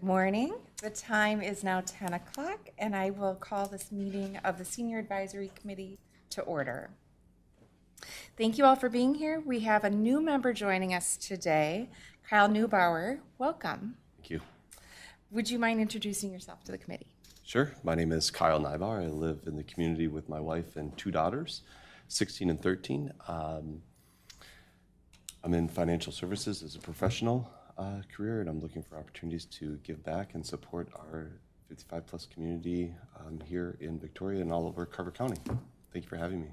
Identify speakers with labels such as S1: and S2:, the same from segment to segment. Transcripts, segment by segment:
S1: Good morning. The time is now 10 o'clock, and I will call this meeting of the Senior Advisory Committee to order. Thank you all for being here. We have a new member joining us today, Kyle Neubauer. Welcome.
S2: Thank you.
S1: Would you mind introducing yourself to the committee?
S2: Sure. My name is Kyle Neubauer. I live in the community with my wife and two daughters, 16 and 13. I'm in financial services as a professional career, and I'm looking for opportunities to give back and support our 55-plus community here in Victoria and all over Carver County. Thank you for having me.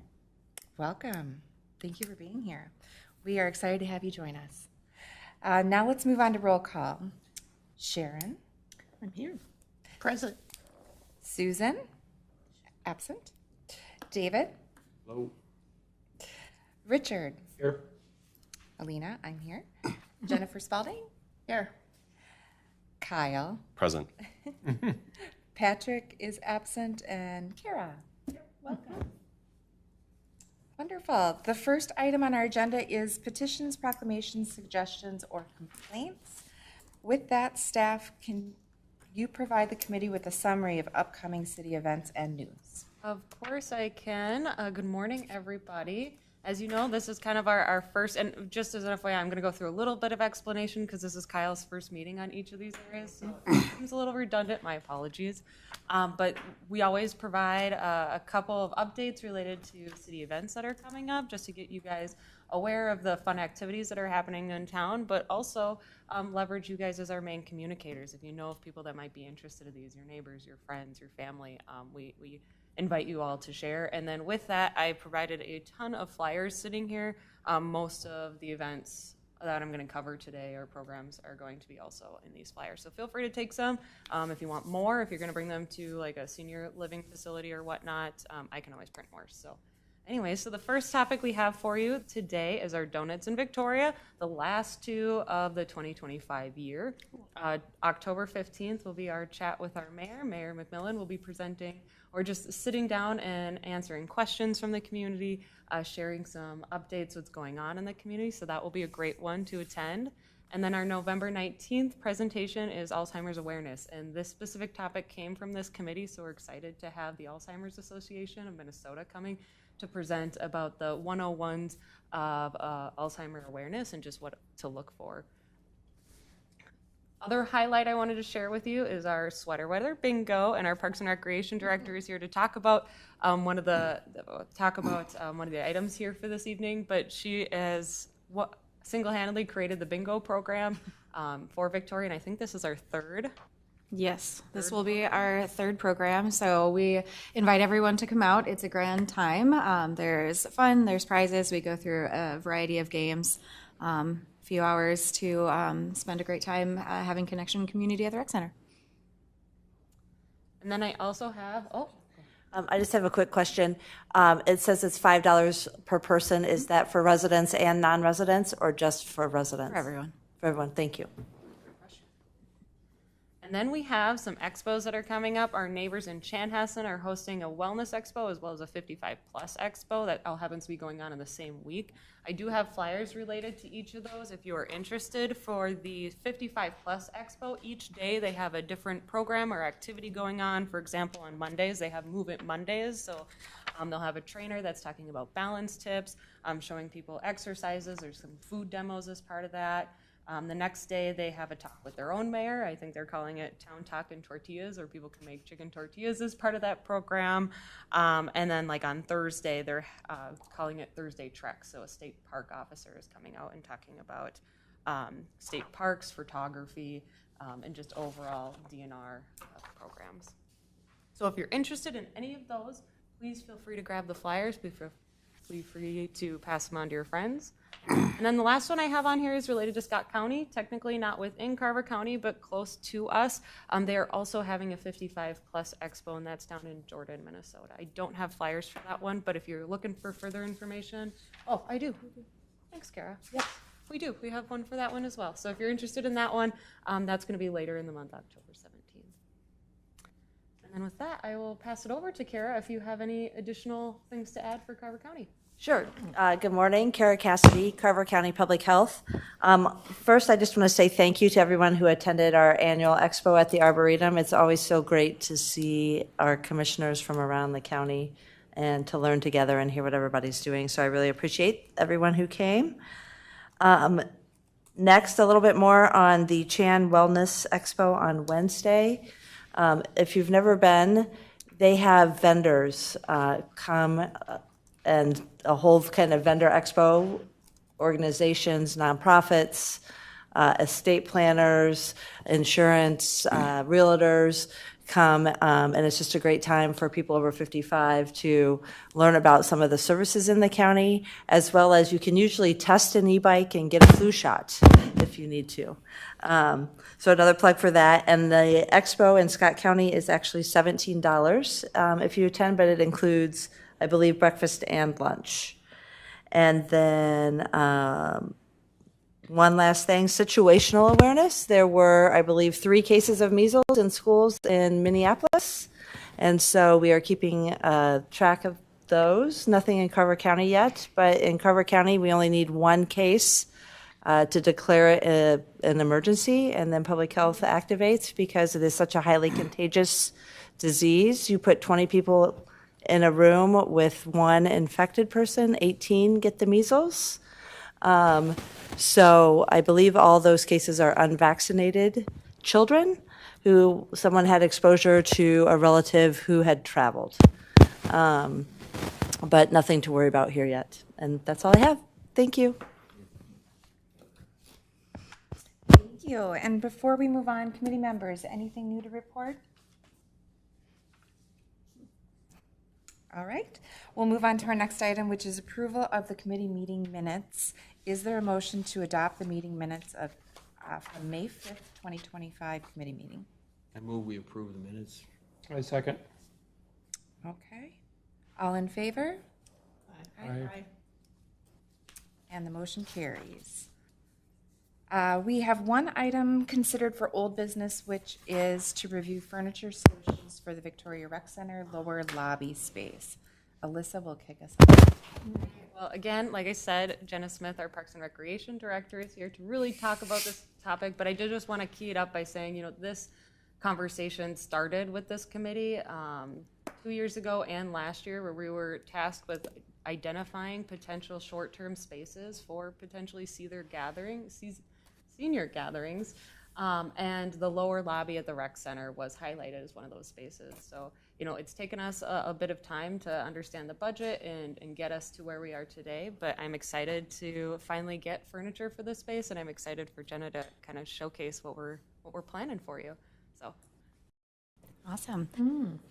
S1: Welcome. Thank you for being here. We are excited to have you join us. Now let's move on to roll call. Sharon?
S3: I'm here. Present.
S1: Susan? Absent. David?
S4: Hello.
S1: Richard?
S4: Here.
S1: Alina, I'm here. Jennifer Spalding?
S3: Here.
S1: Kyle?
S2: Present.
S1: Patrick is absent, and Kara? Welcome. Wonderful. The first item on our agenda is petitions, proclamations, suggestions, or complaints. With that, staff, can you provide the committee with a summary of upcoming city events and news?
S5: Of course I can. Good morning, everybody. As you know, this is kind of our first, and just as an FYI, I'm going to go through a little bit of explanation because this is Kyle's first meeting on each of these areas, so it seems a little redundant, my apologies. But we always provide a couple of updates related to city events that are coming up just to get you guys aware of the fun activities that are happening in town, but also leverage you guys as our main communicators. If you know of people that might be interested in these, your neighbors, your friends, your family, we invite you all to share. And then with that, I provided a ton of flyers sitting here. Most of the events that I'm going to cover today or programs are going to be also in these flyers. So feel free to take some. If you want more, if you're going to bring them to like a senior living facility or whatnot, I can always print more. So anyway, so the first topic we have for you today is our Donuts in Victoria, the last two of the 2025 year. October 15th will be our chat with our mayor. Mayor McMillan will be presenting or just sitting down and answering questions from the community, sharing some updates, what's going on in the community. So that will be a great one to attend. And then our November 19th presentation is Alzheimer's awareness. And this specific topic came from this committee, so we're excited to have the Alzheimer's Association of Minnesota coming to present about the 101s of Alzheimer's awareness and just what to look for. Other highlight I wanted to share with you is our sweater weather bingo, and our Parks and Recreation Director is here to talk about one of the items here for this evening. But she has single-handedly created the bingo program for Victoria, and I think this is our third.
S6: Yes, this will be our third program, so we invite everyone to come out. It's a grand time. There's fun, there's prizes. We go through a variety of games, few hours to spend a great time having connection and community at the rec center.
S5: And then I also have,
S3: I just have a quick question. It says it's $5 per person. Is that for residents and non-residents, or just for residents?
S6: For everyone.
S3: For everyone, thank you.
S5: And then we have some expos that are coming up. Our neighbors in Chanhassen are hosting a wellness expo as well as a 55-plus expo that all happens to be going on in the same week. I do have flyers related to each of those if you are interested. For the 55-plus expo, each day they have a different program or activity going on. For example, on Mondays, they have Move It Mondays. So they'll have a trainer that's talking about balance tips, showing people exercises. There's some food demos as part of that. The next day, they have a talk with their own mayor. I think they're calling it Town Talk and Tortillas, or people can make chicken tortillas as part of that program. And then, like on Thursday, they're calling it Thursday Trek. So a state park officer is coming out and talking about state parks, photography, and just overall DNR programs. So if you're interested in any of those, please feel free to grab the flyers. Feel free to pass them on to your friends. And then the last one I have on here is related to Scott County, technically not within Carver County, but close to us. They are also having a 55-plus expo, and that's down in Jordan, Minnesota. I don't have flyers for that one, but if you're looking for further information, I do. Thanks, Kara. Yes, we do. We have one for that one as well. So if you're interested in that one, that's going to be later in the month, October 17th. And And with that, I will pass it over to Kara if you have any additional things to add for Carver County.
S3: Sure. Good morning, Kara Cassidy, Carver County Public Health. First, I just want to say thank you to everyone who attended our annual expo at the Arboretum. It's always so great to see our commissioners from around the county and to learn together and hear what everybody's doing. So I really appreciate everyone who came. Next, a little bit more on the Chan Wellness Expo on Wednesday. If you've never been, they have vendors come and a whole kind of vendor expo, organizations, nonprofits, estate planners, insurance, realtors come, and it's just a great time for people over 55 to learn about some of the services in the county, as well as you can usually test an e-bike and get a flu shot if you need to. So another plug for that. And the expo in Scott County is actually $17 if you attend, but it includes, I believe, breakfast and lunch. And then one last thing, situational awareness. There were, I believe, 3 cases of measles in schools in Minneapolis. And so we are keeping track of those. Nothing in Carver County yet, but in Carver County, we only need 1 case to declare it an emergency, and then public health activates because it is such a highly contagious disease. You put 20 people in a room with 1 infected person, 18 get the measles. So I believe all those cases are unvaccinated children who someone had exposure to a relative who had traveled. But nothing to worry about here yet. And that's all I have. Thank you.
S1: Thank you. And before we move on, committee members, anything new to report? All right. We'll move on to our next item, which is approval of the committee meeting minutes. Is there a motion to adopt the meeting minutes of from May 5th, 2025 committee meeting?
S4: I move we approve the minutes.
S7: I second.
S1: Okay. All in favor?
S7: Aye.
S1: And the motion carries. We have one item considered for old business, which is to review furniture solutions for the Victoria Rec Center lower lobby space. Alyssa will kick us off.
S5: Well, again, like I said, Jenna Smith, our Parks and Recreation Director, is here to really talk about this topic, but I did just want to key it up by saying, you know, this conversation started with this committee 2 years ago and last year, where we were tasked with identifying potential short-term spaces for potentially senior gatherings, and the lower lobby at the rec center was highlighted as one of those spaces. So, you know, it's taken us a bit of time to understand the budget and get us to where we are today, but I'm excited to finally get furniture for this space, and I'm excited for Jenna to kind of showcase what we're planning for you. So.
S6: Awesome.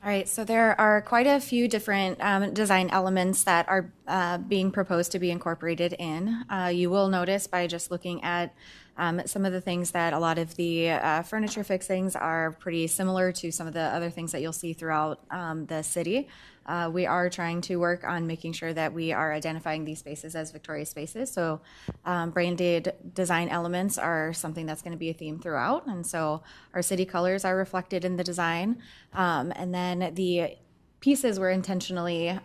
S6: All right, so there are quite a few different design elements that are being proposed to be incorporated in. You will notice by just looking at some of the things that a lot of the furniture fixings are pretty similar to some of the other things that you'll see throughout the city. We are trying to work on making sure that we are identifying these spaces as Victoria spaces. So branded design elements are something that's going to be a theme throughout. And so our city colors are reflected in the design. And then the pieces were intentionally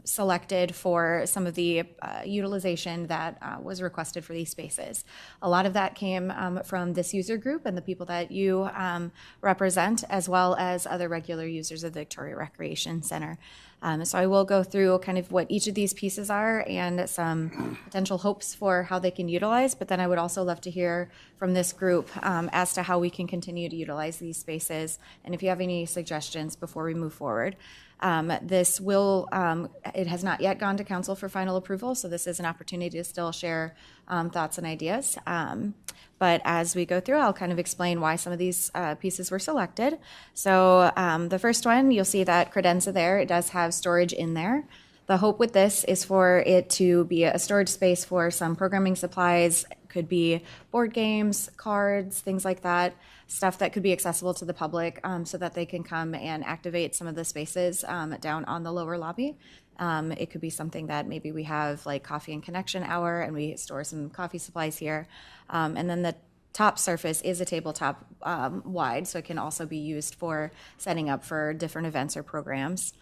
S6: selected for some of the utilization that was requested for these spaces. A lot of that came from this user group and the people that you represent, as well as other regular users of the Victoria Recreation Center. So I will go through kind of what each of these pieces are and some potential hopes for how they can utilize, but then I would also love to hear from this group as to how we can continue to utilize these spaces, and if you have any suggestions before we move forward. This will, it has not yet gone to council for final approval, so this is an opportunity to still share thoughts and ideas. But as we go through, I'll kind of explain why some of these pieces were selected. So the first one, you'll see that credenza there. It does have storage in there. The hope with this is for it to be a storage space for some programming supplies. Could be board games, cards, things like that, stuff that could be accessible to the public so that they can come and activate some of the spaces down on the lower lobby. It could be something that maybe we have like coffee and connection hour and we store some coffee supplies here. And then the top surface is a tabletop wide, so it can also be used for setting up for different events or programs.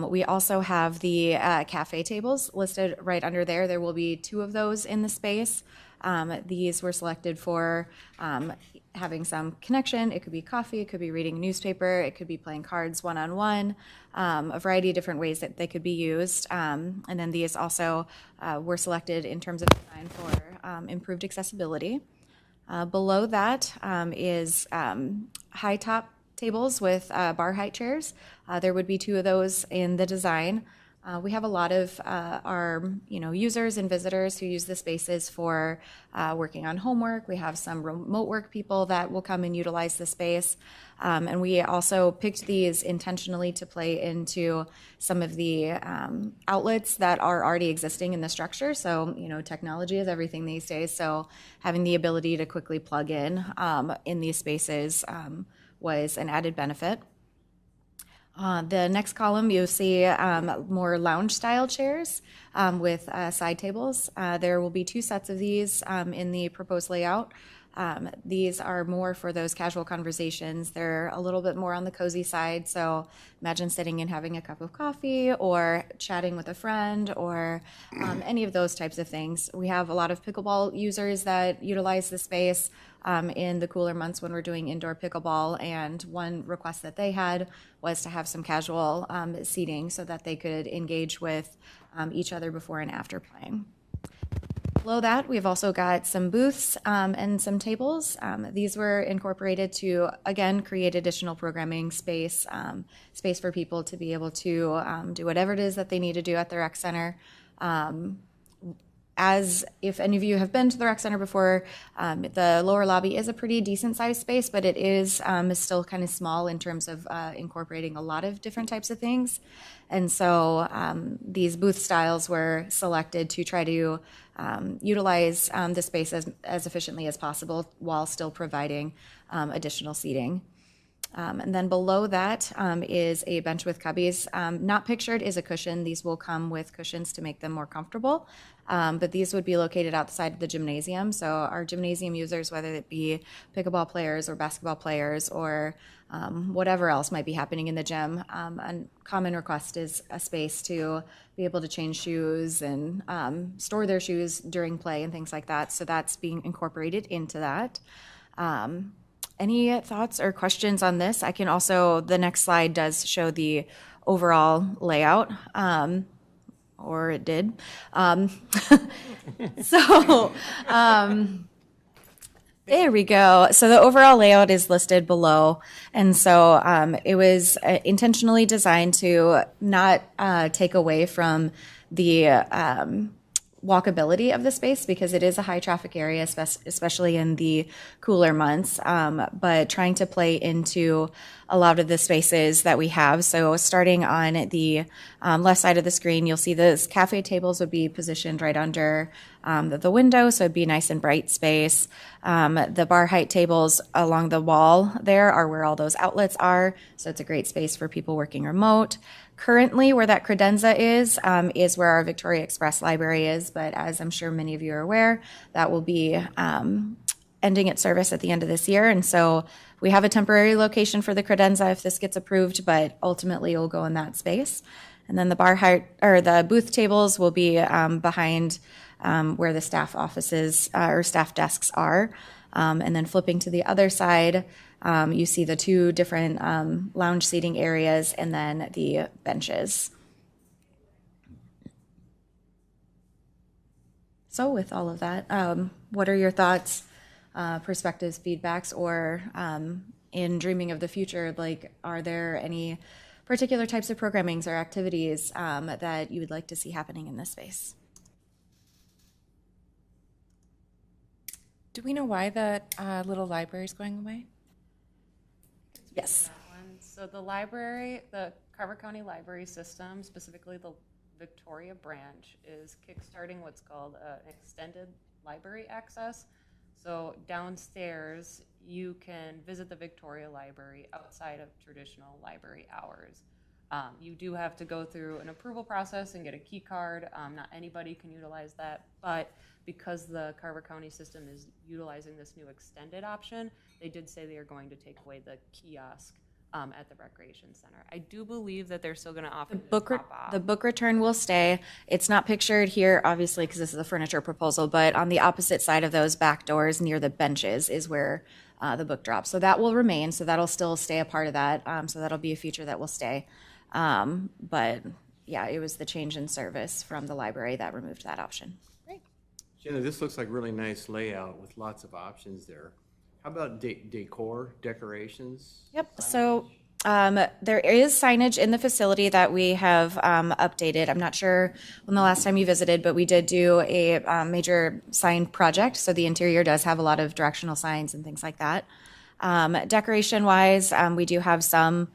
S6: We also have the cafe tables listed right under there. There will be 2 of those in the space. These were selected for having some connection. It could be coffee, it could be reading a newspaper, it could be playing cards one-on-one, a variety of different ways that they could be used. And then these also were selected in terms of design for improved accessibility. Below that is high top tables with bar height chairs. There would be 2 of those in the design. We have a lot of our users and visitors who use the spaces for working on homework. We have some remote work people that will come and utilize the space. And we also picked these intentionally to play into some of the outlets that are already existing in the structure. So, technology is everything these days. So having the ability to quickly plug in these spaces was an added benefit. The next column, you'll see more lounge-style chairs with side tables. There will be 2 sets of these in the proposed layout. These are more for those casual conversations. They're a little bit more on the cozy side, so imagine sitting and having a cup of coffee or chatting with a friend or any of those types of things. We have a lot of pickleball users that utilize the space in the cooler months when we're doing indoor pickleball, and one request that they had was to have some casual seating so that they could engage with each other before and after playing. Below that, we've also got some booths and some tables. These were incorporated to, again, create additional programming space, space for people to be able to do whatever it is that they need to do at the rec center. As if any of you have been to the rec center before, the lower lobby is a pretty decent sized space, but it is still kind of small in terms of incorporating a lot of different types of things. And so these booth styles were selected to try to utilize the space as efficiently as possible while still providing additional seating. And then below that is a bench with cubbies. Not pictured is a cushion. These will come with cushions to make them more comfortable. But these would be located outside of the gymnasium. So our gymnasium users, whether it be pickleball players or basketball players or whatever else might be happening in the gym, a common request is a space to be able to change shoes and store their shoes during play and things like that. So that's being incorporated into that. Any thoughts or questions on this? I can also, the next slide does show the overall layout, or it did. There we go. So the overall layout is listed below. And so it was intentionally designed to not take away from the walkability of the space because it is a high traffic area, especially in the cooler months, but trying to play into a lot of the spaces that we have. So starting on the left side of the screen, you'll see those cafe tables would be positioned right under the window, so it'd be a nice and bright space. The bar height tables along the wall there are where all those outlets are, so it's a great space for people working remote. Currently, where that credenza is where our Victoria Express library is, but as I'm sure many of you are aware, that will be ending its service at the end of this year, and so we have a temporary location for the credenza if this gets approved, but ultimately it will go in that space. And then the bar height or the booth tables will be behind where the staff offices or staff desks are. And then flipping to the other side, you see the 2 different lounge seating areas and then the benches. So with all of that, what are your thoughts, perspectives, feedbacks, or in dreaming of the future, like are there any particular types of programmings or activities that you would like to see happening in this space?
S1: Do we know why the little library is going away?
S6: Yes.
S5: So the library, the Carver County Library System, specifically the Victoria branch, is kickstarting what's called an extended library access. So downstairs, you can visit the Victoria Library outside of traditional library hours. You do have to go through an approval process and get a key card. Not anybody can utilize that, but because the Carver County system is utilizing this new extended option, they did say they are going to take away the kiosk at the recreation center. I do believe that they're still going to offer
S6: The book return will stay. It's not pictured here, obviously, because this is a furniture proposal, but on the opposite side of those back doors near the benches is where the book drops. So that will remain, so that'll still stay a part of that. So that'll be a feature that will stay. But yeah, it was the change in service from the library that removed that option.
S4: Jenna, this looks like really nice layout with lots of options there. How about decor, decorations?
S6: Yep, so there is signage in the facility that we have updated. I'm not sure when the last time you visited, but we did do a major sign project. So the interior does have a lot of directional signs and things like that. Decoration-wise, we do have some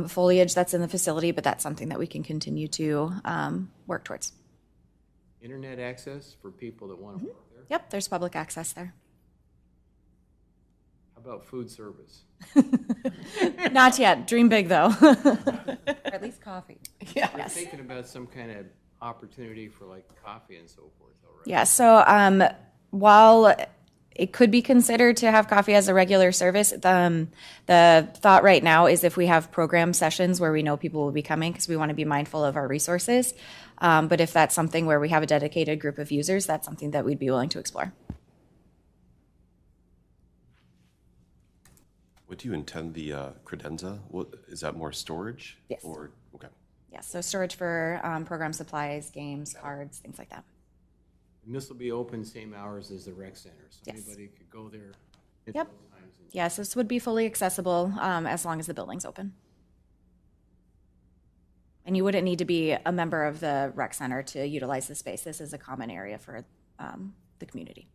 S6: foliage that's in the facility, but that's something that we can continue to work towards.
S4: Internet access for people that want to work there?
S6: Yep, there's public access there.
S4: How about food service?
S6: Not yet. Dream big, though.
S1: Or at least coffee.
S4: We're thinking about some kind of opportunity for like coffee and so forth, all right?
S6: Yeah, so while it could be considered to have coffee as a regular service, the thought right now is if we have program sessions where we know people will be coming, because we want to be mindful of our resources. But if that's something where we have a dedicated group of users, that's something that we'd be willing to explore.
S2: What do you intend the credenza? What is that, more storage?
S6: Yes.
S2: Or okay.
S6: Yeah, so storage for program supplies, games, cards, things like that.
S4: And this will be open same hours as the rec center, so
S6: Yes.
S4: anybody could go there at
S6: Yep.
S4: those times. And
S6: Yes, this would be fully accessible as long as the building's open. And you wouldn't need to be a member of the rec center to utilize the space. This is a common area for the community.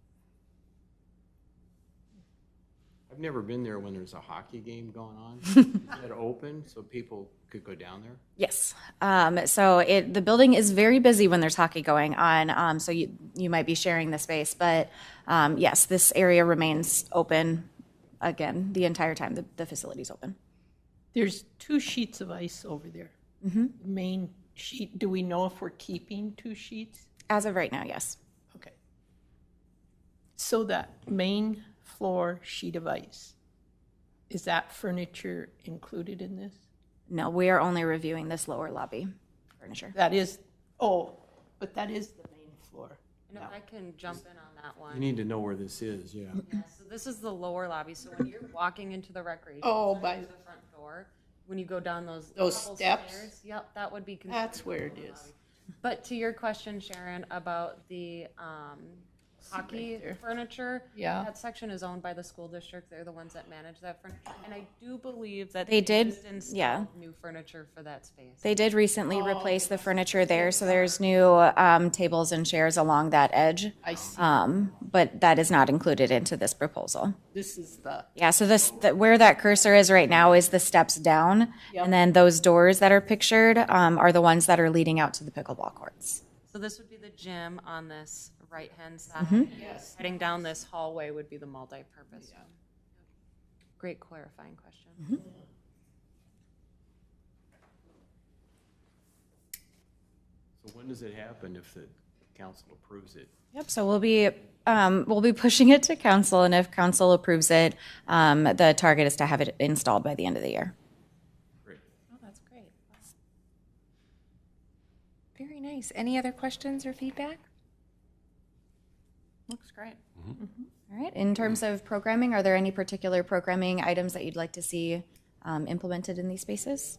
S4: I've never been there when there's a hockey game going on. Is that open so people could go down there?
S6: Yes. So the building is very busy when there's hockey going on. So you might be sharing the space, but yes, this area remains open again the entire time the facility's open.
S7: There's 2 sheets of ice over there. The main sheet, do we know if we're keeping 2 sheets?
S6: As of right now, yes.
S7: Okay. So that main floor sheet of ice, is that furniture included in this?
S6: No, we are only reviewing this lower lobby furniture.
S7: That is, but that is the main floor.
S5: And if I can jump in on that one.
S4: You need to know where this is, yeah.
S5: Yeah, so this is the lower lobby. So when you're walking into the recreation center,
S7: By
S5: there's the front door, when you go down those couple
S7: steps?
S5: stairs, yep, that would be considered.
S7: That's where it is.
S5: But to your question, Sharon, about the hockey
S7: there.
S5: furniture,
S7: Yeah.
S5: that section is owned by the school district. They're the ones that manage that furniture. And I do believe that
S6: They did,
S5: just installed
S6: yeah.
S5: new furniture for that space.
S6: They did recently replace the furniture there, so there's new tables and chairs along that edge.
S7: I see.
S6: But that is not included into this proposal.
S7: This is the,
S6: Yeah, so where that cursor is right now is the steps down, and then those doors that are pictured are the ones that are leading out to the pickleball courts.
S5: So this would be the gym on this right-hand side.
S6: Mm-hmm.
S7: yes.
S5: Heading down this hallway would be the multi-purpose. Great clarifying question.
S6: Mm-hmm.
S4: So when does it happen if the council approves it?
S6: Yep, so we'll be pushing it to council, and if council approves it, the target is to have it installed by the end of the year.
S4: Great.
S1: Oh, that's great. Very nice. Any other questions or feedback?
S5: Looks great.
S6: All right, in terms of programming, are there any particular programming items that you'd like to see implemented in these spaces?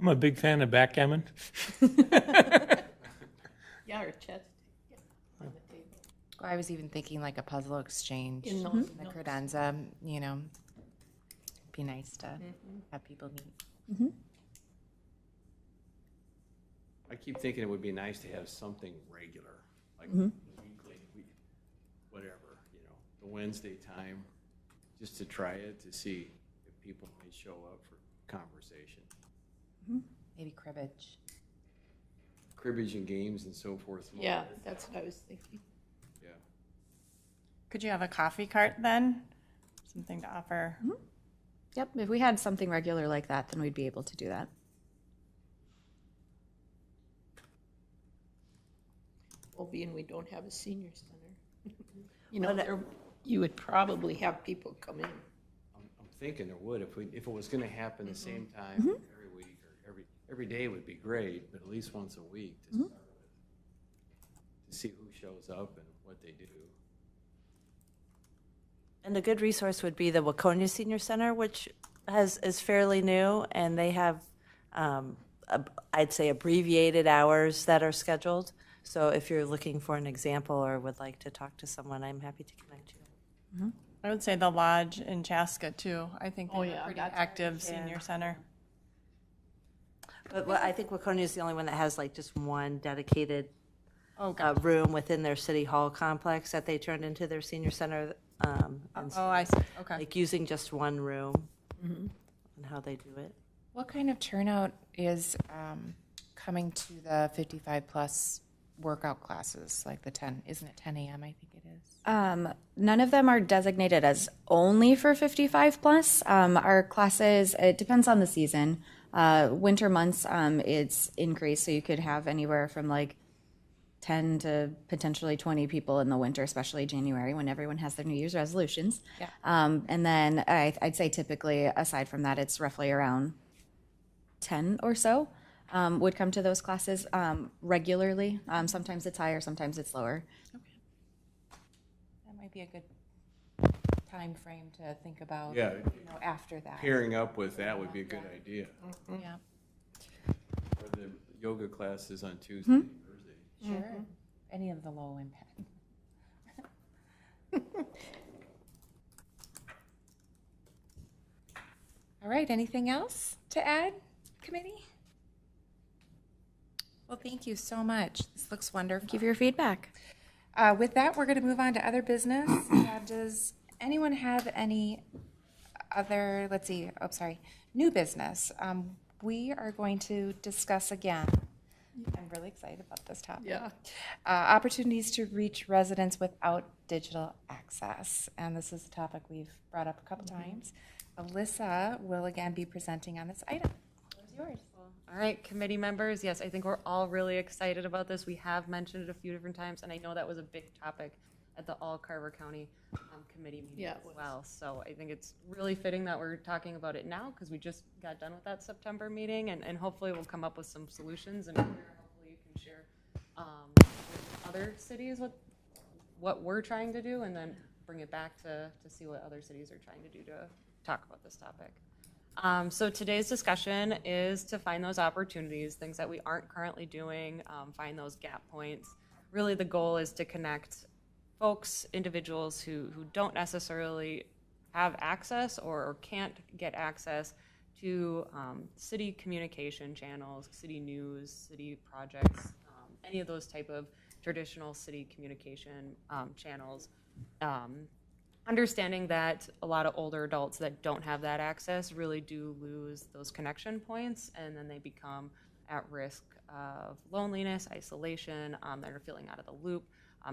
S7: I'm a big fan of backgammon. Yeah, or chess.
S8: I was even thinking like a puzzle exchange
S7: In
S8: in
S7: those
S8: the
S7: notes.
S8: credenza, you know, be nice to have people meet.
S4: I keep thinking it would be nice to have something regular, like weekly, whatever, you know, the Wednesday time, just to try it, to see if people may show up for conversation.
S8: Maybe cribbage.
S4: Cribbage and games and so forth.
S7: Yeah, that's what I was thinking.
S9: Could you have a coffee cart then? Something to offer
S6: Yep, if we had something regular like that, then we'd be able to do that.
S7: Well, being we don't have a senior center. You know, you would probably have people come in.
S4: I'm thinking there would, if it was gonna happen the same time every week, or every day would be great, but at least once a week to start with, to see who shows up and what they do.
S3: And a good resource would be the Waconia Senior Center, which is fairly new, and they have, I'd say, abbreviated hours that are scheduled. So if you're looking for an example or would like to talk to someone, I'm happy to connect you.
S9: I would say the lodge in Chaska too. I think they have
S7: yeah,
S9: a pretty
S7: that's
S9: active senior center.
S3: But I think Waconia is the only one that has like just one dedicated
S9: Oh, God.
S3: room within their city hall complex that they turned into their senior center. And
S9: Oh, I see. Okay.
S3: like using just one room and how they do it.
S8: What kind of turnout is coming to the 55-plus workout classes, like the 10, isn't it 10 a.m., I think it is?
S6: None of them are designated as only for 55 plus. Our classes, it depends on the season. Winter months, it's increased, so you could have anywhere from like 10 to potentially 20 people in the winter, especially January when everyone has their New Year's resolutions.
S8: Yeah.
S6: And then I'd say typically, aside from that, it's roughly around 10 or so would come to those classes regularly. Sometimes it's higher, sometimes it's lower.
S8: That might be a good time frame to think about,
S4: Yeah.
S8: after that.
S4: Pairing up with that would be a good idea.
S8: Yeah,
S4: Or the yoga classes on Tuesday, Thursday.
S8: sure. Any of the low impact. All right, anything else to add, committee? Well, thank you so much. This looks wonderful.
S6: Give your feedback.
S8: With that, we're going to move on to other business. Does anyone have any other, new business? We are going to discuss again. I'm really excited about this topic.
S7: Yeah.
S8: Opportunities to reach residents without digital access. And this is a topic we've brought up a couple times. Alyssa will again be presenting on this item. It's yours.
S5: All right, committee members, yes, I think we're all really excited about this. We have mentioned it a few different times, and I know that was a big topic at the All Carver County Committee meeting
S7: Yeah, it
S5: as
S7: was.
S5: well. So I think it's really fitting that we're talking about it now because we just got done with that September meeting, and hopefully we'll come up with some solutions, and hopefully you can share with other cities what we're trying to do, and then bring it back to see what other cities are trying to do to talk about this topic. So today's discussion is to find those opportunities, things that we aren't currently doing, find those gap points. Really the goal is to connect folks, individuals who don't necessarily have access or can't get access to city communication channels, city news, city projects, any of those type of traditional city communication channels. Understanding that a lot of older adults that don't have that access really do lose those connection points, and then they become at risk of loneliness, isolation, that are feeling out of the loop.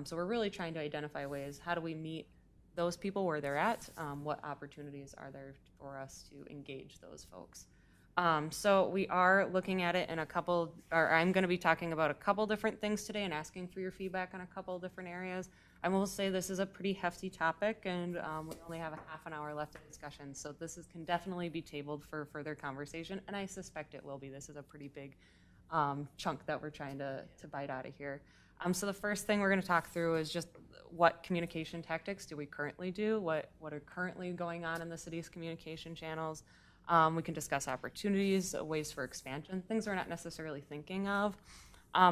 S5: So we're really trying to identify ways, how do we meet those people where they're at? What opportunities are there for us to engage those folks? So we are looking at it in I'm going to be talking about a couple different things today and asking for your feedback on a couple different areas. I will say this is a pretty hefty topic, and we only have a half an hour left of discussion, so this can definitely be tabled for further conversation, and I suspect it will be. This is a pretty big chunk that we're trying to bite out of here. So the first thing we're going to talk through is just what communication tactics do we currently do, what are currently going on in the city's communication channels. We can discuss opportunities, ways for expansion, things we're not necessarily thinking of.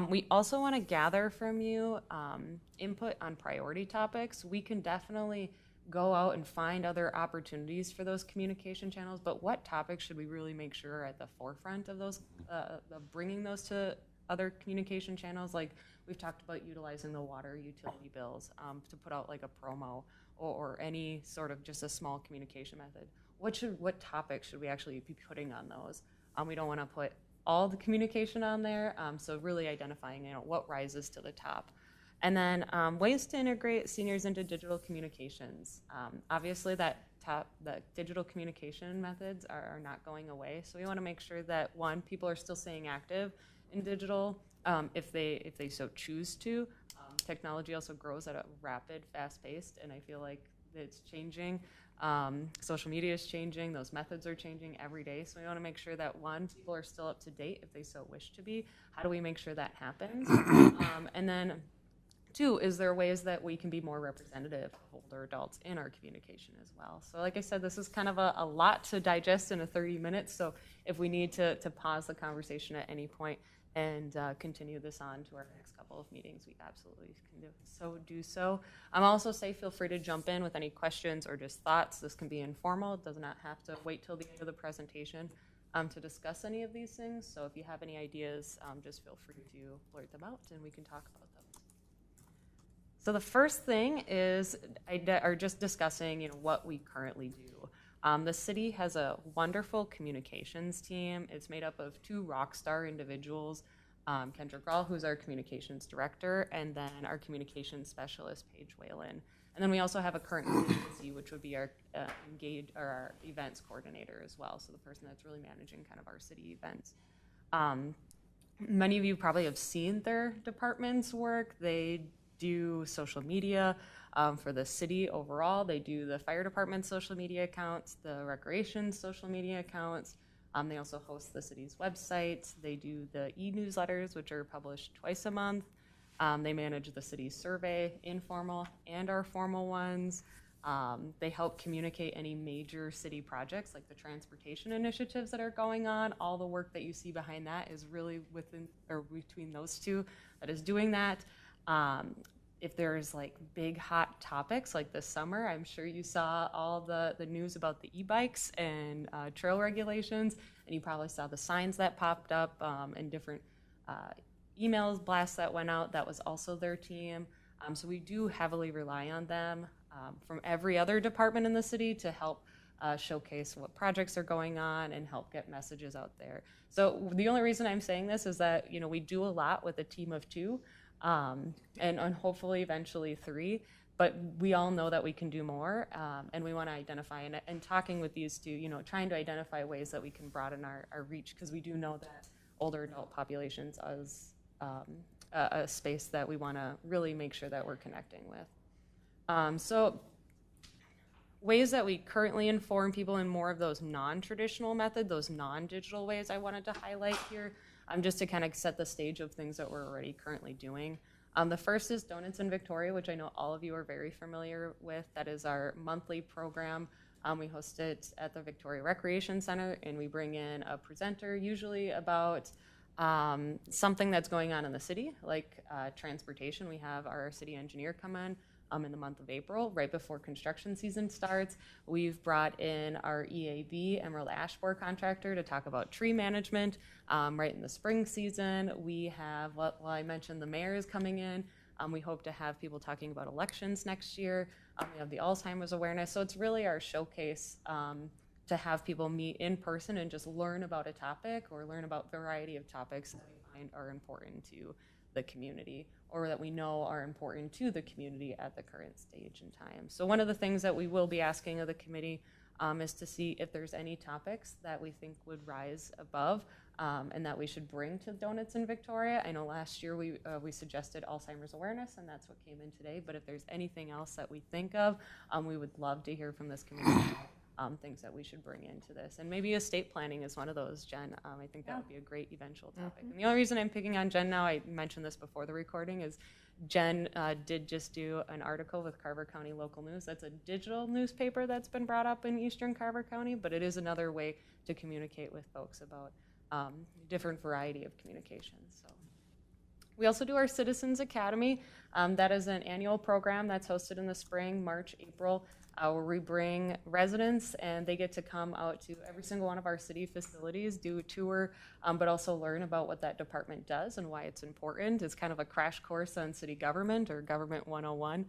S5: We also want to gather from you input on priority topics. We can definitely go out and find other opportunities for those communication channels, but what topics should we really make sure are at the forefront of those, of bringing those to other communication channels? Like we've talked about utilizing the water utility bills to put out like a promo or any sort of just a small communication method. What topics should we actually be putting on those? We don't want to put all the communication on there, so really identifying what rises to the top. And then ways to integrate seniors into digital communications. Obviously that the digital communication methods are not going away. So we want to make sure that, one, people are still staying active in digital if they so choose to. Technology also grows at a rapid, fast-paced, and I feel like it's changing. Social media is changing. Those methods are changing every day. So we want to make sure that, one, people are still up to date if they so wish to be. How do we make sure that happens? And then, two, is there ways that we can be more representative of older adults in our communication as well? So like I said, this is kind of a lot to digest in a 30 minutes. So if we need to pause the conversation at any point and continue this on to our next couple of meetings, we absolutely can do so. Also feel free to jump in with any questions or just thoughts. This can be informal. It does not have to wait till the end of the presentation to discuss any of these things. So if you have any ideas, just feel free to blurt them out and we can talk about those. So the first thing is just discussing what we currently do. The city has a wonderful communications team. It's made up of 2 rock star individuals, Kendra Grahl, who's our communications director, and then our communications specialist, Paige Whalen. And then we also have a current agency, which would be our our events coordinator as well, so the person that's really managing kind of our city events. Many of you probably have seen their department's work. They do social media for the city overall. They do the fire department's social media accounts, the recreation social media accounts. They also host the city's website. They do the e-newsletters, which are published twice a month. They manage the city's survey, informal and our formal ones. They help communicate any major city projects like the transportation initiatives that are going on. All the work that you see behind that is really between those two that is doing that. If there's like big hot topics like this summer, I'm sure you saw all the news about the e-bikes and trail regulations, and you probably saw the signs that popped up and different emails, blasts that went out. That was also their team. So we do heavily rely on them from every other department in the city to help showcase what projects are going on and help get messages out there. So the only reason I'm saying this is that we do a lot with a team of 2. And hopefully eventually 3, but we all know that we can do more, and we want to identify, and talking with these 2, trying to identify ways that we can broaden our reach, because we do know that older adult populations is a space that we want to really make sure that we're connecting with. So ways that we currently inform people in more of those non-traditional methods, those non-digital ways I wanted to highlight here. Just to kind of set the stage of things that we're already currently doing. The first is Donuts in Victoria, which I know all of you are very familiar with. That is our monthly program. We host it at the Victoria Recreation Center, and we bring in a presenter, usually about something that's going on in the city, like transportation. We have our city engineer come in the month of April, right before construction season starts. We've brought in our EAB, Emerald Ash Borer contractor, to talk about tree management right in the spring season. We have, I mentioned the mayor is coming in. We hope to have people talking about elections next year. We have the Alzheimer's awareness. So it's really our showcase to have people meet in person and just learn about a topic or learn about a variety of topics that we find are important to the community, or that we know are important to the community at the current stage in time. So one of the things that we will be asking of the committee is to see if there's any topics that we think would rise above and that we should bring to Donuts in Victoria. I know last year we suggested Alzheimer's awareness, and that's what came in today, but if there's anything else that we think of, we would love to hear from this community. Things that we should bring into this. And maybe estate planning is one of those, Jen. I think that would be a great eventual topic. And the only reason I'm picking on Jen now, I mentioned this before the recording, is Jen did just do an article with Carver County Local News. That's a digital newspaper that's been brought up in Eastern Carver County, but it is another way to communicate with folks about different variety of communications. So. We also do our Citizens Academy. That is an annual program that's hosted in the spring, March, April, where we bring residents and they get to come out to every single one of our city facilities, do a tour, but also learn about what that department does and why it's important. It's kind of a crash course on city government, or Government 101.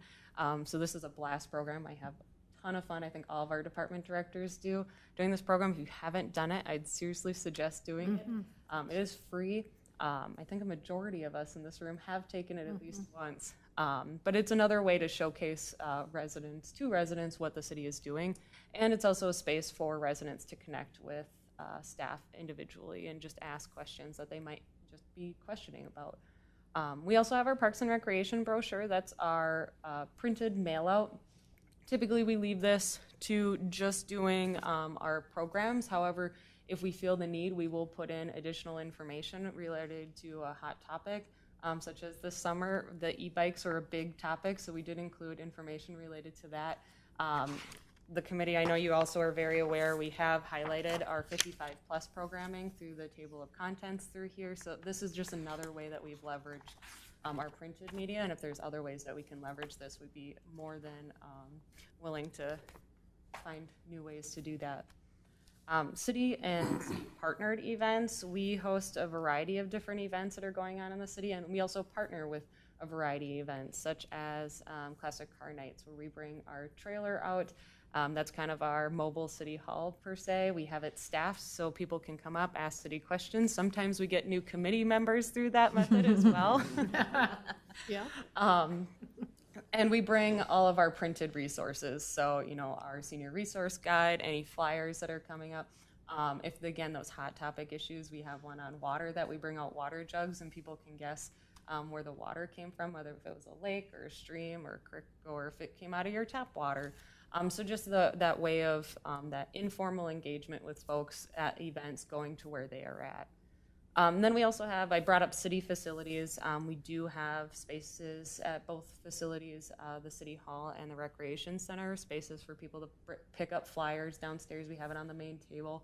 S5: So this is a blast program. I have a ton of fun. I think all of our department directors do during this program. If you haven't done it, I'd seriously suggest doing it. It is free. I think a majority of us in this room have taken it at least once. But it's another way to showcase to residents what the city is doing. And it's also a space for residents to connect with staff individually and just ask questions that they might just be questioning about. We also have our Parks and Recreation brochure. That's our printed mail out. Typically, we leave this to just doing our programs. However, if we feel the need, we will put in additional information related to a hot topic, such as this summer, the e-bikes are a big topic, so we did include information related to that. The committee, I know you also are very aware, we have highlighted our 55+ programming through the table of contents through here. So this is just another way that we've leveraged our printed media, and if there's other ways that we can leverage this, we'd be more than willing to find new ways to do that. City and city partnered events, we host a variety of different events that are going on in the city, and we also partner with a variety of events, such as Classic Car Nights, where we bring our trailer out. That's kind of our mobile city hall, per se. We have it staffed so people can come up, ask city questions. Sometimes we get new committee members through that method as well.
S7: Yeah.
S5: And we bring all of our printed resources. So, you know, our senior resource guide, any flyers that are coming up. If, again, those hot topic issues, we have one on water that we bring out water jugs and people can guess where the water came from, whether if it was a lake or a stream or a creek or if it came out of your tap water. So just that way of that informal engagement with folks at events going to where they are at. Then we also have, I brought up city facilities. We do have spaces at both facilities, the City Hall and the Recreation Center, spaces for people to pick up flyers downstairs. We have it on the main table.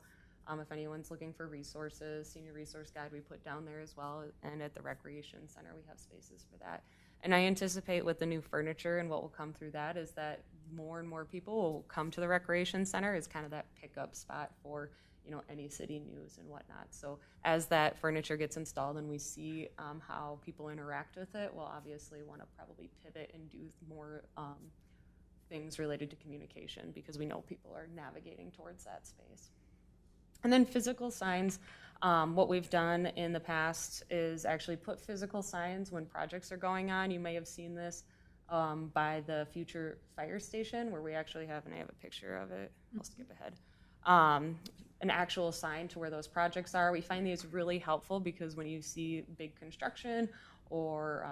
S5: If anyone's looking for resources, senior resource guide we put down there as well. And at the Recreation Center, we have spaces for that. And I anticipate with the new furniture and what will come through that is that more and more people will come to the Recreation Center as kind of that pickup spot for, you know, any city news and whatnot. So as that furniture gets installed and we see how people interact with it, we'll obviously want to probably pivot and do more things related to communication because we know people are navigating towards that space. And then physical signs. What we've done in the past is actually put physical signs when projects are going on. You may have seen this by the future fire station where we actually have, and I have a picture of it, I'll skip ahead, an actual sign to where those projects are. We find these really helpful because when you see big construction or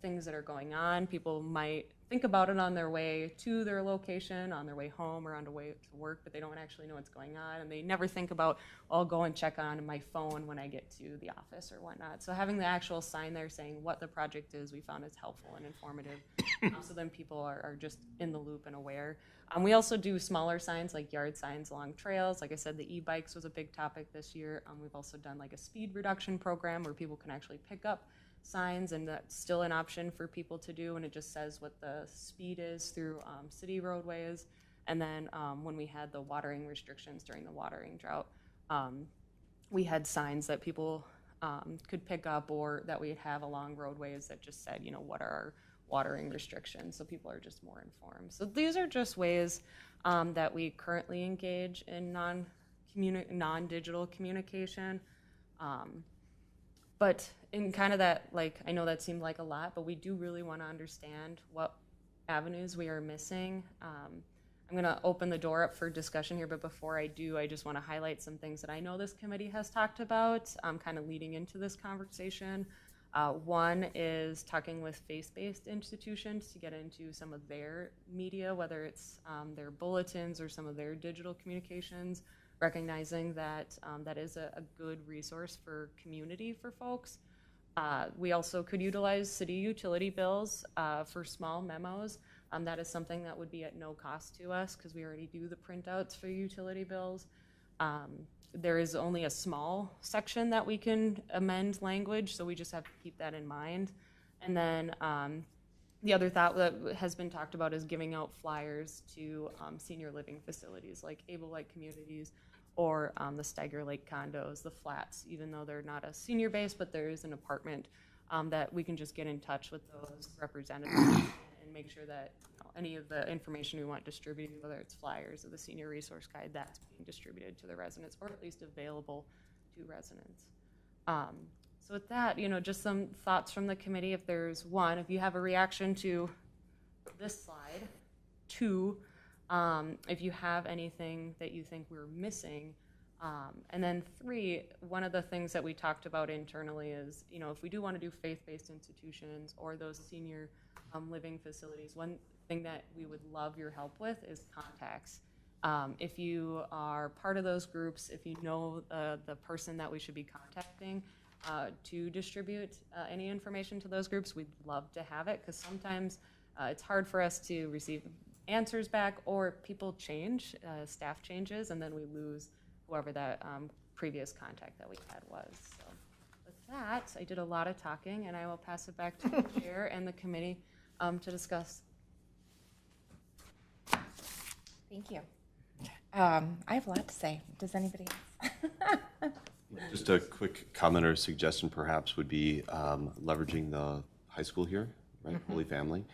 S5: things that are going on, people might think about it on their way to their location, on their way home, or on their way to work, but they don't actually know what's going on, and they never think about, I'll go and check on my phone when I get to the office or whatnot. So having the actual sign there saying what the project is, we found is helpful and informative, so then people are just in the loop and aware. We also do smaller signs like yard signs along trails. Like I said, the e-bikes was a big topic this year. We've also done like a speed reduction program where people can actually pick up signs, and that's still an option for people to do, and it just says what the speed is through city roadways. And then when we had the watering restrictions during the watering drought, we had signs that people could pick up or that we'd have along roadways that just said, you know, what are our watering restrictions, so people are just more informed. So these are just ways that we currently engage in non-digital communication. But in kind of that, like, I know that seemed like a lot, but we do really want to understand what avenues we are missing. I'm going to open the door up for discussion here, but before I do, I just want to highlight some things that I know this committee has talked about, kind of leading into this conversation. One is talking with faith-based institutions to get into some of their media, whether it's their bulletins or some of their digital communications, recognizing that that is a good resource for community for folks. We also could utilize city utility bills for small memos. That is something that would be at no cost to us because we already do the printouts for utility bills. There is only a small section that we can amend language, so we just have to keep that in mind. And then the other thought that has been talked about is giving out flyers to senior living facilities like Able-like communities or the Steiger Lake condos, the flats, even though they're not a senior base, but there is an apartment that we can just get in touch with those representatives and make sure that any of the information we want distributed, whether it's flyers or the senior resource guide, that's being distributed to the residents or at least available to residents. So with that, just some thoughts from the committee. If there's one, if you have a reaction to this slide. Two, if you have anything that you think we're missing. And then three, one of the things that we talked about internally is, if we do want to do faith-based institutions or those senior living facilities, one thing that we would love your help with is contacts. If you are part of those groups, if you know the person that we should be contacting to distribute any information to those groups, we'd love to have it, because sometimes it's hard for us to receive answers back, or people change, staff changes, and then we lose whoever that previous contact that we had was. So with that, I did a lot of talking, and I will pass it back to the chair and the committee to discuss.
S8: Thank you. I have a lot to say. Does anybody else?
S2: Just a quick comment or suggestion perhaps would be leveraging the high school here, right, Holy Family,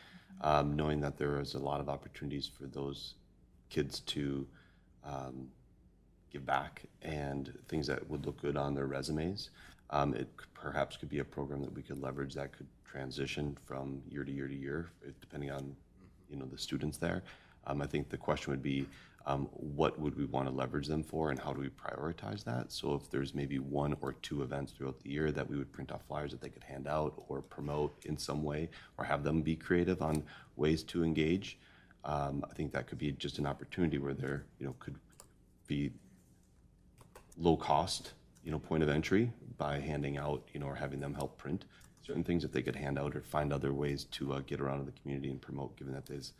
S2: knowing that there is a lot of opportunities for those kids to give back and things that would look good on their resumes. Perhaps could be a program that we could leverage that could transition from year to year to year, depending on the students there. I think the question would be, what would we want to leverage them for, and how do we prioritize that? So if there's maybe 1 or 2 events throughout the year that we would print off flyers that they could hand out or promote in some way, or have them be creative on ways to engage, I think that could be just an opportunity where there could be low cost point of entry by handing out or having them help print certain things that they could hand out, or find other ways to get around in the community and promote, given that there's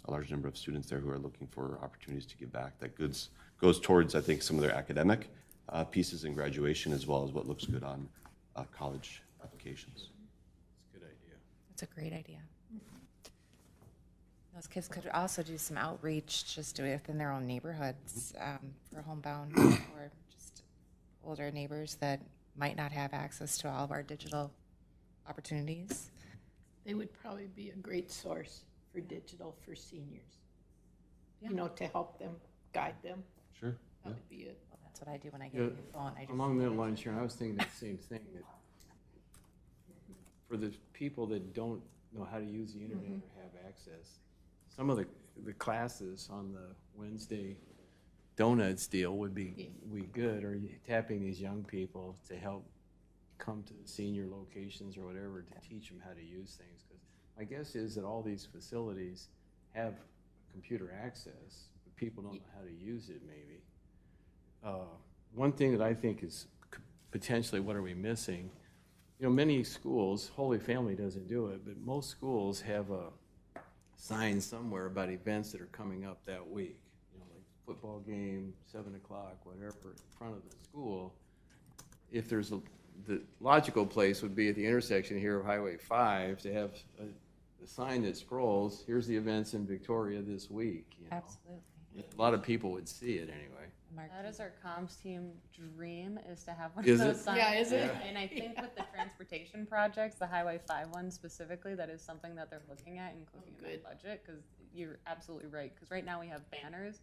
S2: a large number of students there who are looking for opportunities to give back. That goes towards, I think, some of their academic pieces in graduation, as well as what looks good on college applications.
S4: It's a good idea.
S8: That's a great idea. Those kids could also do some outreach just within their own neighborhoods for homebound or just older neighbors that might not have access to all of our digital opportunities.
S7: They would probably be a great source for digital for seniors,
S8: Yeah.
S7: to help them, guide them.
S2: Sure.
S7: That would be it.
S8: Well, that's what I do when I get a new phone. I just
S4: Along that line, Sharon, I was thinking the same thing, that for the people that don't know how to use the internet or have access, some of the classes on the Wednesday donuts deal would be good, or tapping these young people to help come to the senior locations or whatever to teach them how to use things. Because my guess is that all these facilities have computer access, but people don't know how to use it, maybe. One thing that I think is potentially what are we missing, many schools, Holy Family doesn't do it, but most schools have a sign somewhere about events that are coming up that week, like football game, 7 o'clock, whatever, in front of the school. If there's the logical place would be at the intersection here of Highway 5 to have a sign that scrolls, here's the events in Victoria this week.
S8: Absolutely.
S4: A lot of people would see it anyway.
S5: That is our comms team dream, is to have one
S4: Is
S5: of
S4: it?
S5: those signs.
S7: Yeah, is it?
S5: And I think with the transportation projects, the Highway 5 one specifically, that is something that they're looking at, including in the budget, because you're absolutely right. Because right now we have banners,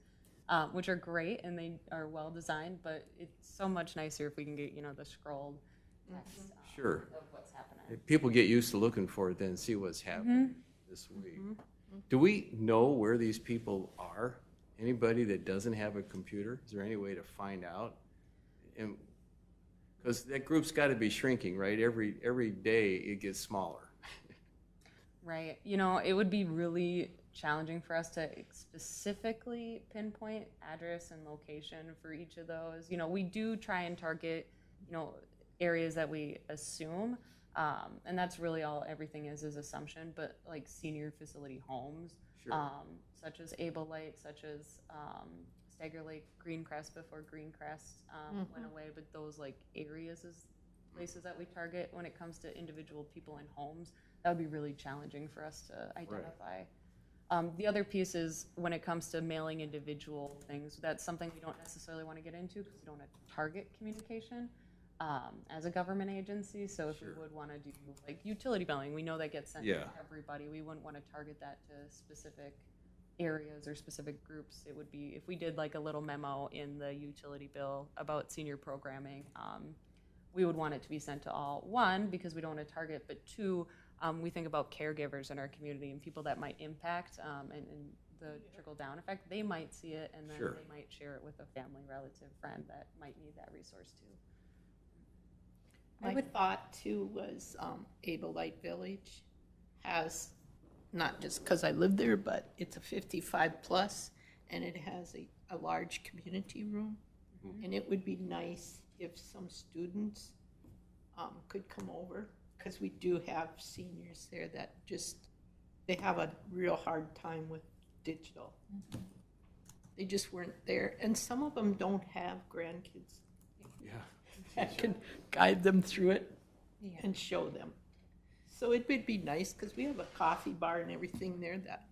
S5: which are great and they are well designed, but it's so much nicer if we can get, the scrolled text
S4: Sure.
S5: of what's happening.
S4: If people get used to looking for it, then see what's happening this week. Do we know where these people are? Anybody that doesn't have a computer, is there any way to find out? And because that group's got to be shrinking, right? Every day it gets smaller.
S5: Right. It would be really challenging for us to specifically pinpoint address and location for each of those. We do try and target, areas that we assume, and that's really all everything is assumption, but like senior facility homes,
S4: Sure.
S5: such as Able Light, such as Stagger Lake, Greencrest before Greencrest went away, but those like areas is places that we target. When it comes to individual people in homes, that would be really challenging for us to identify. The other piece is when it comes to mailing individual things, that's something we don't necessarily want to get into because we don't want to target communication as a government agency. So if we would want to do like utility billing, we know that gets sent to everybody. We wouldn't want to target that to specific areas or specific groups. It would be if we did like a little memo in the utility bill about senior programming, we would want it to be sent to all. One, because we don't want to target, but two, we think about caregivers in our community and people that might impact and the trickle-down effect. They might see it, and then they might share it with a family, relative, friend that might need that resource too.
S7: My thought too was Able Light Village has, not just because I live there, but it's a 55 plus, and it has a large community room. And it would be nice if some students could come over, because we do have seniors there that just, they have a real hard time with digital. They just weren't there, and some of them don't have grandkids that can guide them through it and show them. So it would be nice, because we have a coffee bar and everything there that,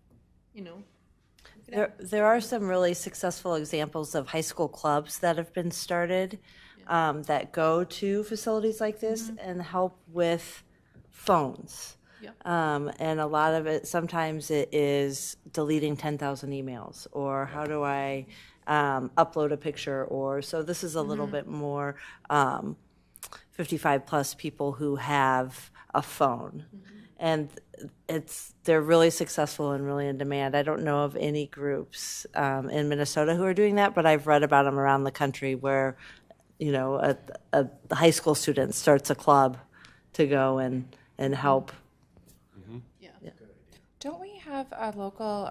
S7: you know.
S3: There are some really successful examples of high school clubs that have been started that go to facilities like this and help with phones. And a lot of it, sometimes it is deleting 10,000 emails, or how do I upload a picture, or so this is a little bit more 55 plus people who have a phone. And they're really successful and really in demand. I don't know of any groups in Minnesota who are doing that, but I've read about them around the country where, you know, a high school student starts a club to go and help.
S8: Don't we have a local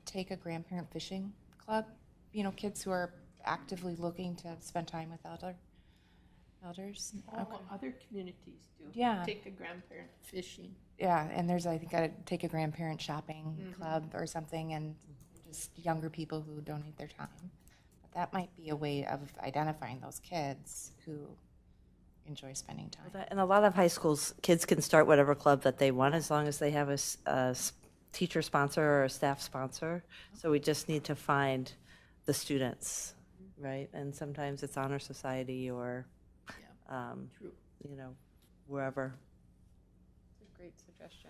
S8: take a grandparent fishing club? You know, kids who are actively looking to spend time with elders.
S7: Other communities do.
S8: Yeah.
S7: Take a grandparent fishing.
S8: Yeah, and there's, I think, a take a grandparent shopping club or something, and just younger people who donate their time. But that might be a way of identifying those kids who enjoy spending time.
S3: And a lot of high schools, kids can start whatever club that they want as long as they have a teacher sponsor or a staff sponsor. So we just need to find the students, right? And sometimes it's honor society or, you know, wherever.
S5: It's a great suggestion.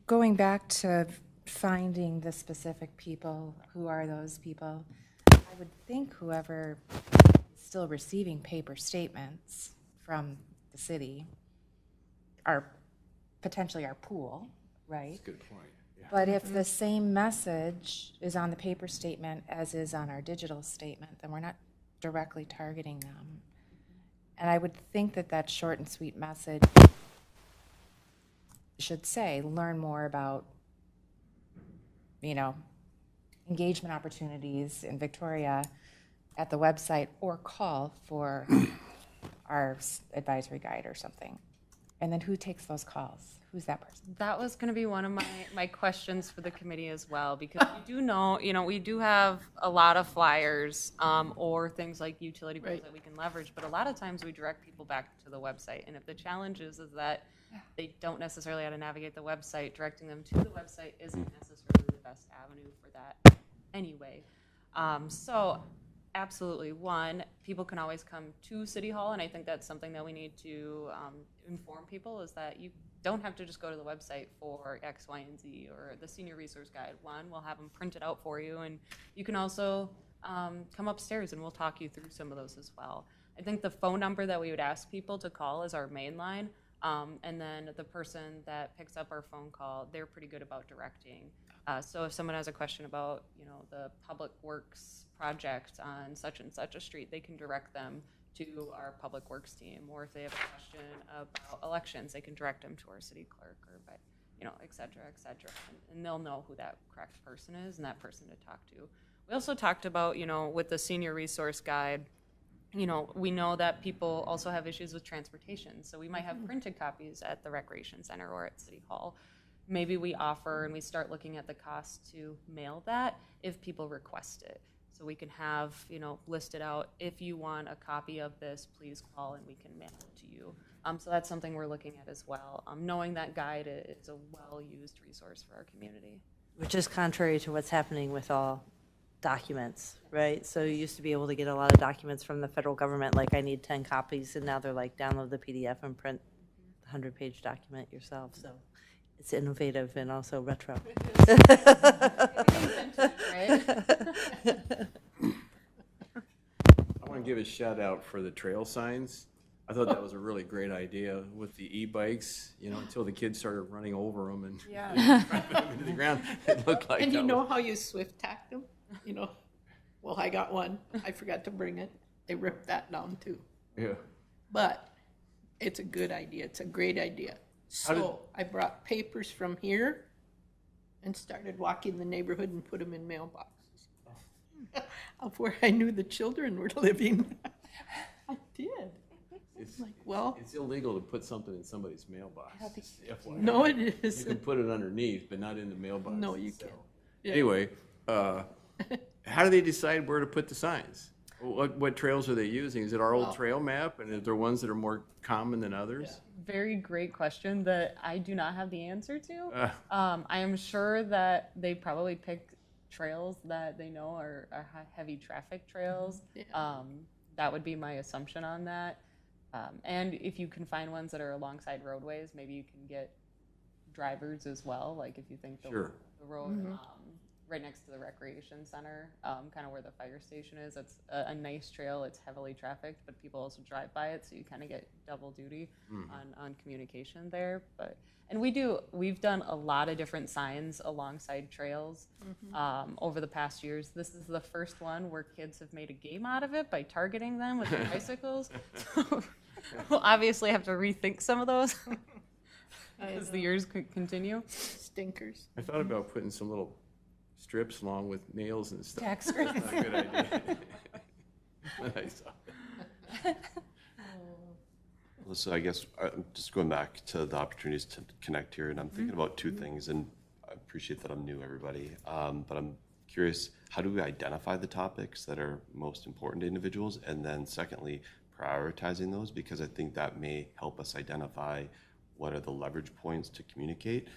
S8: Going back to finding the specific people, who are those people? I would think whoever is still receiving paper statements from the city are potentially our pool, right?
S4: That's a good point. Yeah.
S8: But if the same message is on the paper statement as is on our digital statement, then we're not directly targeting them. And I would think that that short and sweet message should say, learn more about, you know, engagement opportunities in Victoria at the website, or call for our advisory guide or something. And then who takes those calls? Who's that person?
S5: That was going to be one of my questions for the committee as well, because we do know, you know, we do have a lot of flyers or things like utility bills that we can leverage, but a lot of times we direct people back to the website. And if the challenge is that they don't necessarily know how to navigate the website, directing them to the website isn't necessarily the best avenue for that anyway. So absolutely, one, people can always come to City Hall, and I think that's something that we need to inform people, is that you don't have to just go to the website for X, Y, and Z, or the senior resource guide. One, we'll have them printed out for you, and you can also come upstairs and we'll talk you through some of those as well. I think the phone number that we would ask people to call is our main line, and then the person that picks up our phone call, they're pretty good about directing. So if someone has a question about, you know, the public works project on such and such a street, they can direct them to our public works team. Or if they have a question about elections, they can direct them to our city clerk, or, you know, et cetera, and they'll know who that correct person is and that person to talk to. We also talked about, you know, with the senior resource guide, you know, we know that people also have issues with transportation. So we might have printed copies at the recreation center or at City Hall. Maybe we offer, and we start looking at the cost to mail that if people request it. So we can have, you know, listed out, if you want a copy of this, please call and we can mail it to you. So that's something we're looking at as well. Knowing that guide is a well-used resource for our community.
S3: Which is contrary to what's happening with all documents, right? So you used to be able to get a lot of documents from the federal government, like I need 10 copies, and now they're like, download the PDF and print the 100-page document yourself. So it's innovative and also retro.
S4: I want to give a shout out for the trail signs. I thought that was a really great idea with the e-bikes, you know, until the kids started running over them and driving them into the ground. It looked like
S7: And you
S4: that
S7: know
S4: was-
S7: how you swift tack them? You know, well, I got one. I forgot to bring it. They ripped that down too.
S4: Yeah.
S7: But it's a good idea. It's a great idea. So I brought papers from here and started walking the neighborhood and put them in mailboxes of where I knew the children were living. I did.
S4: It's,
S7: Like, well,
S4: it's illegal to put something in somebody's mailbox. FYI.
S7: no, it
S4: You
S7: is.
S4: can put it underneath, but not in the mailbox.
S7: No, you
S4: itself.
S7: can't. Yeah.
S4: Anyway, how do they decide where to put the signs? What trails are they using? Is it our old trail map? And are there ones that are more common than others?
S5: Very great question that I do not have the answer to. I am sure that they probably pick trails that they know are heavy traffic trails. That would be my assumption on that. And if you can find ones that are alongside roadways, maybe you can get drivers as well. Like if you think the road right next to the recreation center, kind of where the fire station is, it's a nice trail. It's heavily trafficked, but people also drive by it, so you kind of get double duty on communication there. And we've done a lot of different signs alongside trails over the past years. This is the first one where kids have made a game out of it by targeting them with their bicycles. So we'll obviously have to rethink some of those as the years continue.
S7: Stinkers.
S4: I thought about putting some little strips along with nails and stuff.
S5: Tax
S4: That's not a good idea. But I saw it.
S2: So I guess just going back to the opportunities to connect here, and I'm thinking about two things, and I appreciate that I'm new, everybody, but I'm curious, how do we identify the topics that are most important to individuals? And then secondly, prioritizing those, because I think that may help us identify what are the leverage points to communicate,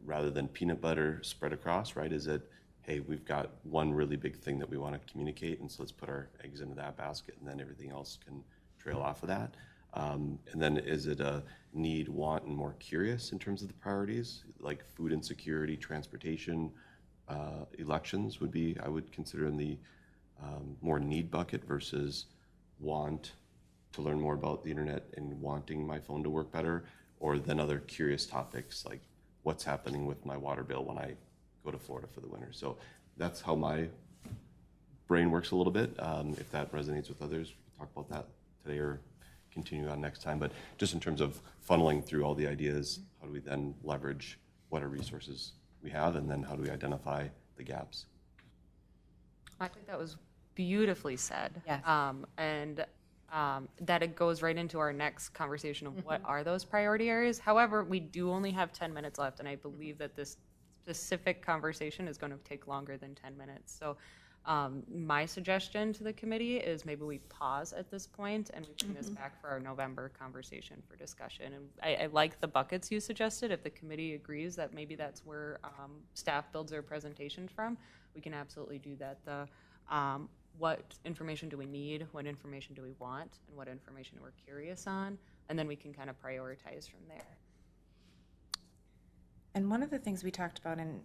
S2: rather than peanut butter spread across, right? Is it, hey, we've got one really big thing that we want to communicate, and so let's put our eggs into that basket, and then everything else can trail off of that. And then is it a need, want, and more curious in terms of the priorities, like food insecurity, transportation, elections would be, I would consider in the more need bucket versus want to learn more about the internet and wanting my phone to work better, or then other curious topics like what's happening with my water bill when I go to Florida for the winter. So that's how my brain works a little bit. If that resonates with others, we'll talk about that today or continue on next time. But just in terms of funneling through all the ideas, how do we then leverage what are resources we have, and then how do we identify the gaps?
S5: I think that was beautifully said.
S3: Yes.
S5: That it goes right into our next conversation of what are those priority areas. However, we do only have 10 minutes left, and I believe that this specific conversation is going to take longer than 10 minutes. So my suggestion to the committee is maybe we pause at this point and we bring this back for our November conversation for discussion. And I like the buckets you suggested. If the committee agrees that maybe that's where staff builds their presentation from, we can absolutely do that. What information do we need? What information do we want? And what information we're curious on? And then we can kind of prioritize from there.
S8: And one of the things we talked about in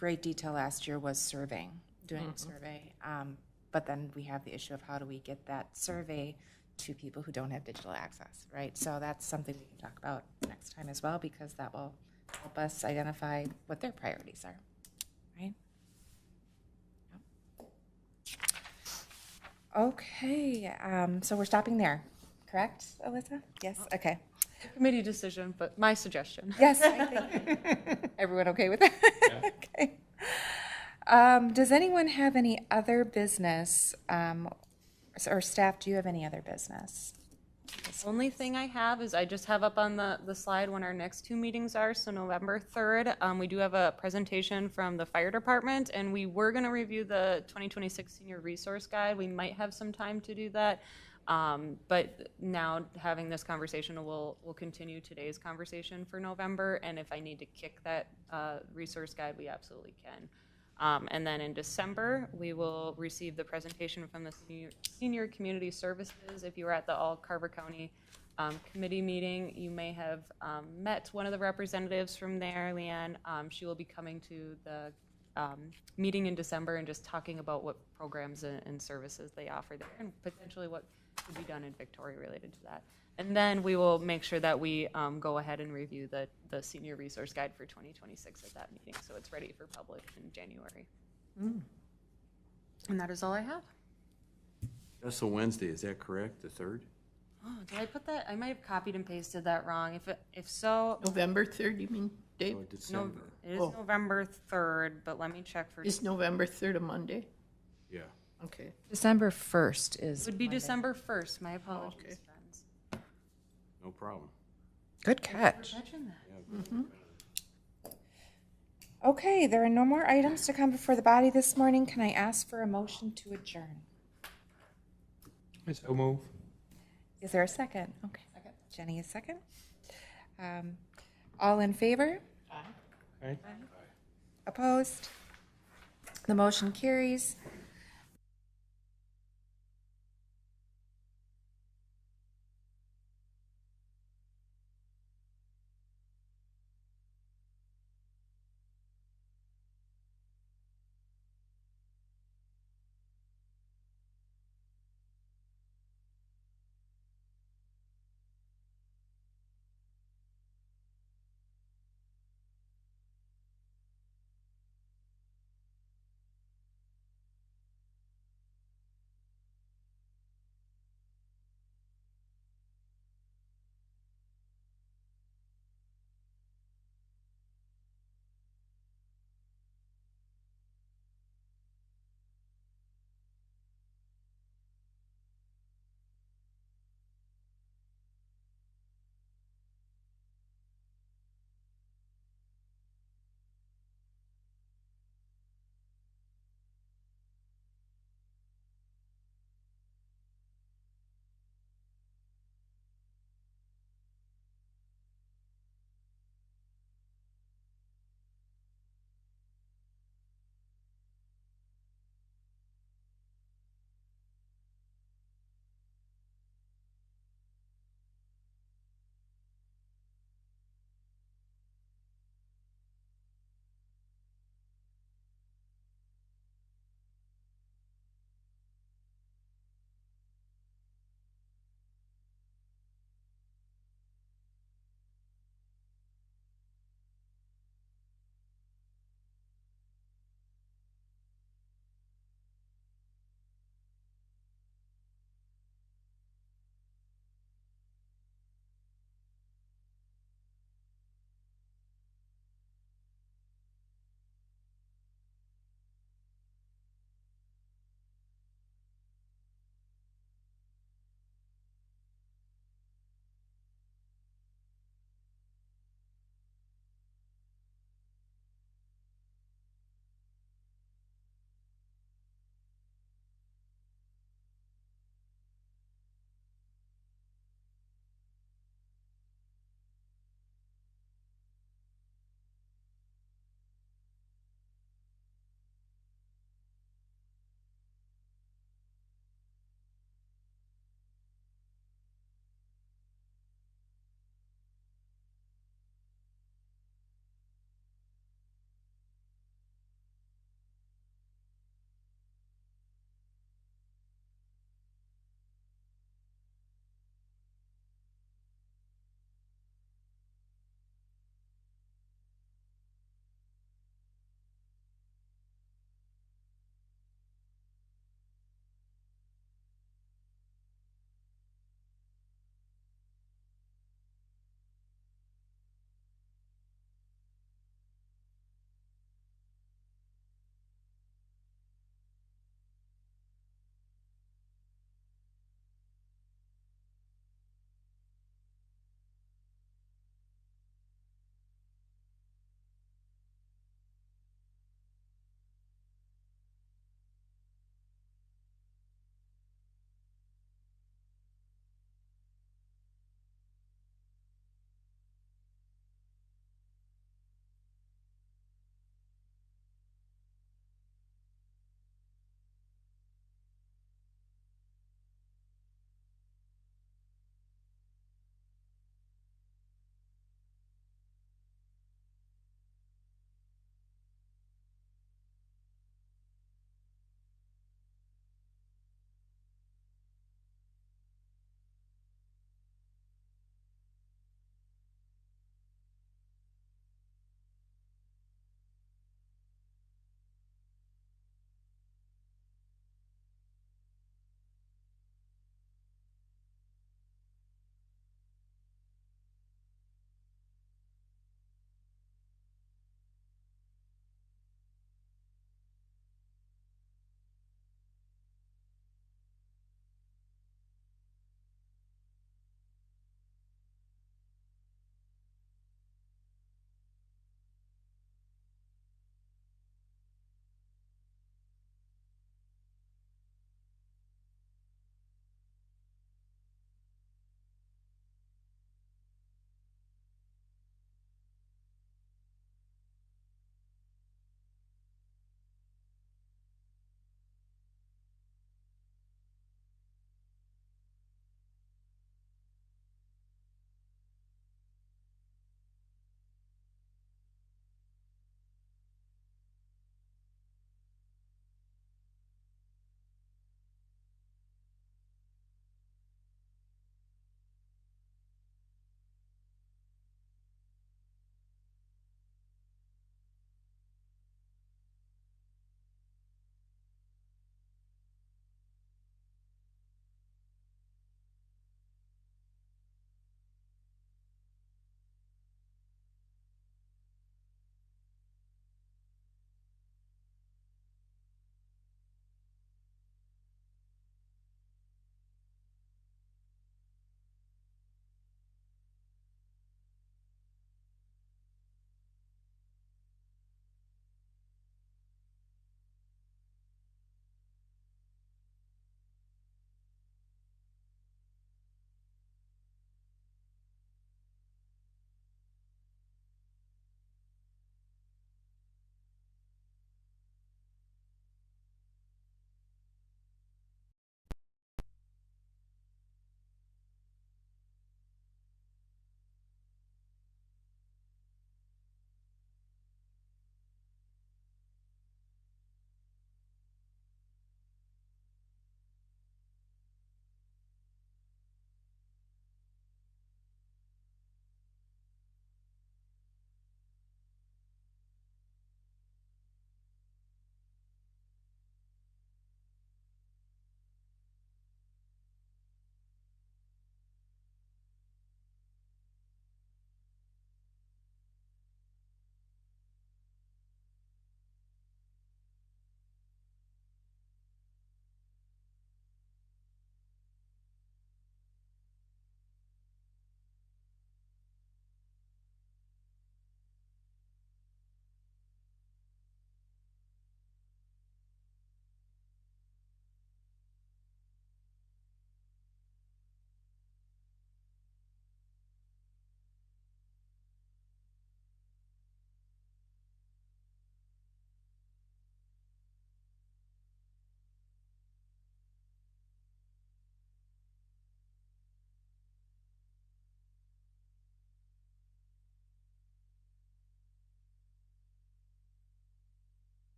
S8: great detail last year was doing a survey. But then we have the issue of how do we get that survey to people who don't have digital access, right? So that's something we can talk about next time as well, because that will help us identify what their priorities are, right? Okay, so we're stopping there, correct, Alyssa? Yes, okay.
S5: Committee decision, but my suggestion.
S8: Yes, I think. Everyone okay with that? Okay. Does anyone have any other business, or staff, do you have any other business?
S5: Only thing I have is I just have up on the slide when our next two meetings are. So November 3rd, we do have a presentation from the fire department, and we were going to review the 2026 senior resource guide. We might have some time to do that. But now having this conversation, we'll continue today's conversation for November. And if I need to kick that resource guide, we absolutely can. And then in December, we will receive the presentation from the Senior Community Services. If you were at the All Carver County Committee meeting, you may have met one of the representatives from there, Leanne. She will be coming to the meeting in December and just talking about what programs and services they offer there and potentially what to be done in Victoria related to that. And then we will make sure that we go ahead and review the senior resource guide for 2026 at that meeting, so it's ready for public in January. And that is all I have.
S4: That's a Wednesday, is that correct, the 3rd?
S5: Oh, did I put that? I might have copied and pasted that wrong. If so,
S7: November 3rd, you mean, Dave?
S4: Oh,
S5: no,
S4: December.
S5: it is
S7: Oh.
S5: November 3rd, but let me check for.
S7: Is November 3rd a Monday?
S4: Yeah.
S7: Okay.
S8: December 1st
S5: It
S8: is.
S5: would be
S8: Monday.
S5: December 1st. My apologies,
S7: okay.
S5: friends.
S4: No problem.
S8: Good catch.
S5: Catching that.
S1: Okay, there are no more items to come before the body this morning. Can I ask for a motion to adjourn?
S4: So move.
S1: Is there a second? Okay. Jenny is second. All in favor?
S4: Aye.
S1: Opposed? The motion carries.